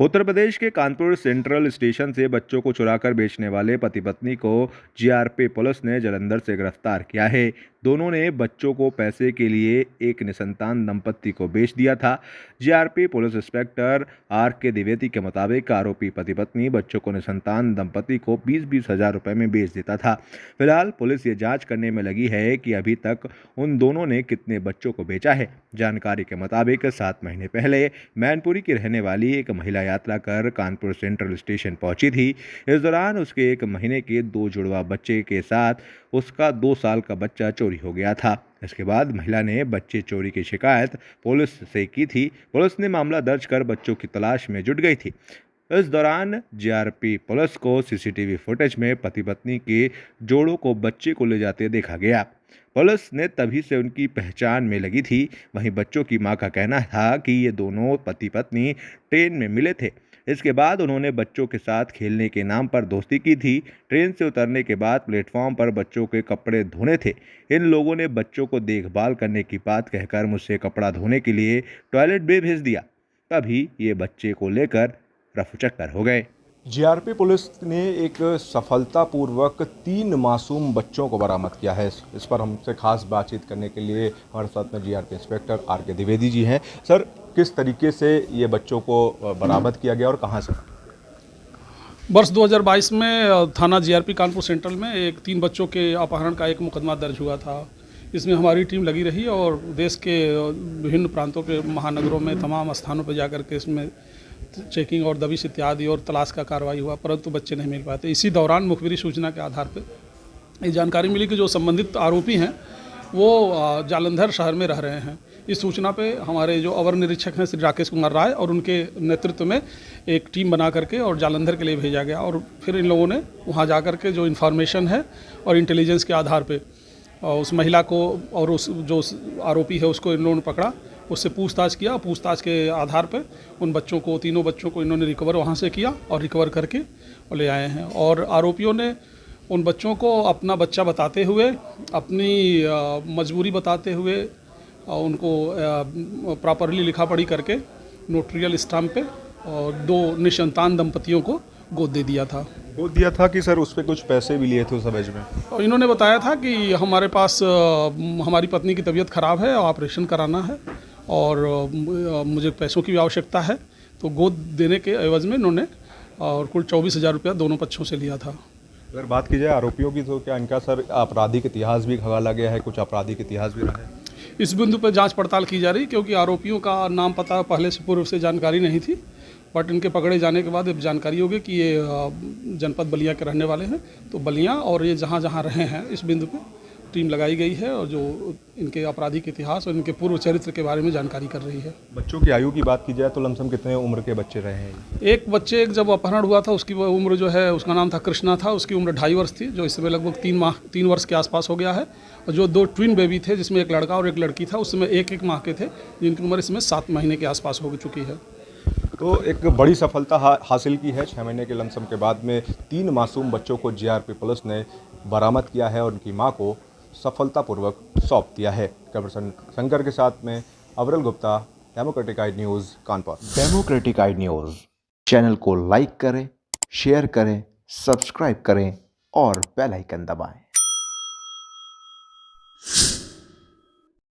उत्तर प्रदेश के Kanpur central station से बच्चों को चुराकर बेचने वाले पति पत्नी को जीआरपी पुलिस ने जालंधर से गिरफ्तार किया है। दोनों ने बच्चों को पैसे के लिए एक निसंतान दंपत्ति को बेच दिया था। GRP police inspector R K. Dwivedi के मुताबिक आरोपी पति पत्नी बच्चों को निसंतान दंपत्ति को 20-20 हजार रुपए में बेच देता था। फिलहाल पुलिस ये जांच करने में लगी है कि अभी तक उन दोनों ने कितने बच्चों को बेचा है। जानकारी के मुताबिक 7 महीने पहले मैनपुरी की रहने वाली एक महिला यात्रा कर कानपुर सेंट्रल स्टेशन पहुंची थी। इस दौरान उसके 1 महीने के 2 जुड़वा बच्चे के साथ उसका 2 साल का बच्चा चोरी हो गया था। इसके बाद महिला ने बच्चे चोरी की शिकायत पुलिस से की थी। पुलिस ने मामला दर्ज कर बच्चों की तलाश में जुट गई थी। इस दौरान जीआरपी पुलिस को सीसीटीवी फुटेज में पति पत्नी के जोड़ों को बच्चे को ले जाते देखा गया। पुलिस ने तभी से उनकी पहचान में लगी थी। वहीं बच्चों की मां का कहना था कि ये दोनों पति पत्नी ट्रेन में मिले थे। इसके बाद उन्होंने बच्चों के साथ खेलने के नाम पर दोस्ती की थी। ट्रेन से उतरने के बाद प्लेटफॉर्म पर बच्चों के कपड़े धोने थे। इन लोगों ने बच्चों को देखभाल करने की बात कहकर मुझसे कपड़ा धोने के लिए टॉयलेट भी भेज दिया। तभी ये बच्चे को लेकर रफूचक्कर हो गए। जीआरपी पुलिस ने एक सफलतापूर्वक 3 मासूम बच्चों को बरामद किया है। इस पर हमसे खास बातचीत करने के लिए हमारे साथ में GRP inspector R K. Dwivedi ji हैं। सर, किस तरीके से ये बच्चों को बरामद किया गया और कहां से? वर्ष 2022 में थाना जीआरपी कानपुर सेंट्रल में 3 बच्चों के अपहरण का एक मुकदमा दर्ज हुआ था। इसमें हमारी टीम लगी रही और देश के विभिन्न प्रांतों के महानगरों में तमाम स्थानों पर जाकर के इसमें चेकिंग और दबिश इत्यादि और तलाश का कार्रवाई हुआ, परंतु बच्चे नहीं मिल पाते। इसी दौरान मुखबिरी सूचना के आधार पर ये जानकारी मिली कि जो संबंधित आरोपी हैं वो जालंधर शहर में रह रहे हैं। इस सूचना पे हमारे जो अवर निरीक्षक हैं श्री राकेश कुमार राय और उनके नेतृत्व में एक टीम बना करके और जालंधर के लिए भेजा गया और फिर इन लोगों ने वहाँ जा कर के जो इन्फॉर्मेशन है और इंटेलिजेंस के आधार पे उस महिला को और उस जो आरोपी है उसको इन लोगों ने पकड़ा, उससे पूछताछ किया। पूछताछ के आधार पर उन बच्चों को, तीनों बच्चों को इन्होंने रिकवर वहाँ से किया और रिकवर करके ले आए हैं। और आरोपियों ने उन बच्चों को अपना बच्चा बताते हुए, अपनी मजबूरी बताते हुए उनको प्रॉपरली लिखा पढ़ी करके नोटरियल स्टाम्प पे और 2 निसंतान दंपतियों को गोद दे दिया था। गोद दिया था कि सर उस पर कुछ पैसे भी लिए थे उस एवज में? और इन्होंने बताया था कि हमारे पास हमारी पत्नी की तबीयत ख़राब है, ऑपरेशन कराना है और मुझे पैसों की भी आवश्यकता है, तो गोद देने के एवज में इन्होंने और कुल 24,000 रुपया दोनों पक्षों से लिया था। अगर बात की जाए आरोपियों की, तो क्या इनका सर आपराधिक इतिहास भी खंगाला गया है? कुछ आपराधिक इतिहास भी रहा है? इस बिंदु पर जांच पड़ताल की जा रही, क्योंकि आरोपियों का नाम पता पहले से पूर्व से जानकारी नहीं थी, बट इनके पकड़े जाने के बाद अब जानकारी होगी कि ये जनपद बलिया के रहने वाले हैं। तो बलिया और ये जहाँ जहाँ रहे हैं इस बिंदु पे टीम लगाई गई है और जो इनके आपराधिक इतिहास और इनके पूर्व चरित्र के बारे में जानकारी कर रही है। बच्चों की आयु की बात की जाए तो लमसम कितने उम्र के बच्चे रहे हैं? एक बच्चे जब अपहरण हुआ था उसकी उम्र जो है, उसका नाम था कृष्णा था, उसकी उम्र 2.5 वर्ष थी, जो इस समय लगभग 3 वर्ष के आसपास हो गया है। और जो 2 ट्विन बेबी थे, जिसमें एक लड़का और एक लड़की था, उस समय 1-1 माह के थे, जिनकी उम्र इसमें 7 महीने के आसपास हो चुकी है। तो एक बड़ी सफलता हासिल की है। 6 महीने के लमसम के बाद में 3 मासूम बच्चों को जीआरपी पुलिस ने बरामद किया है और उनकी मां को सफलतापूर्वक सौंप दिया है। कैमरामैन शंकर के साथ में Aviral Gupta, Democratic Eye News, Kanpur. Democratic Eye News channel को लाइक करें, शेयर करें, सब्सक्राइब करें और बेल आइकन दबाएं।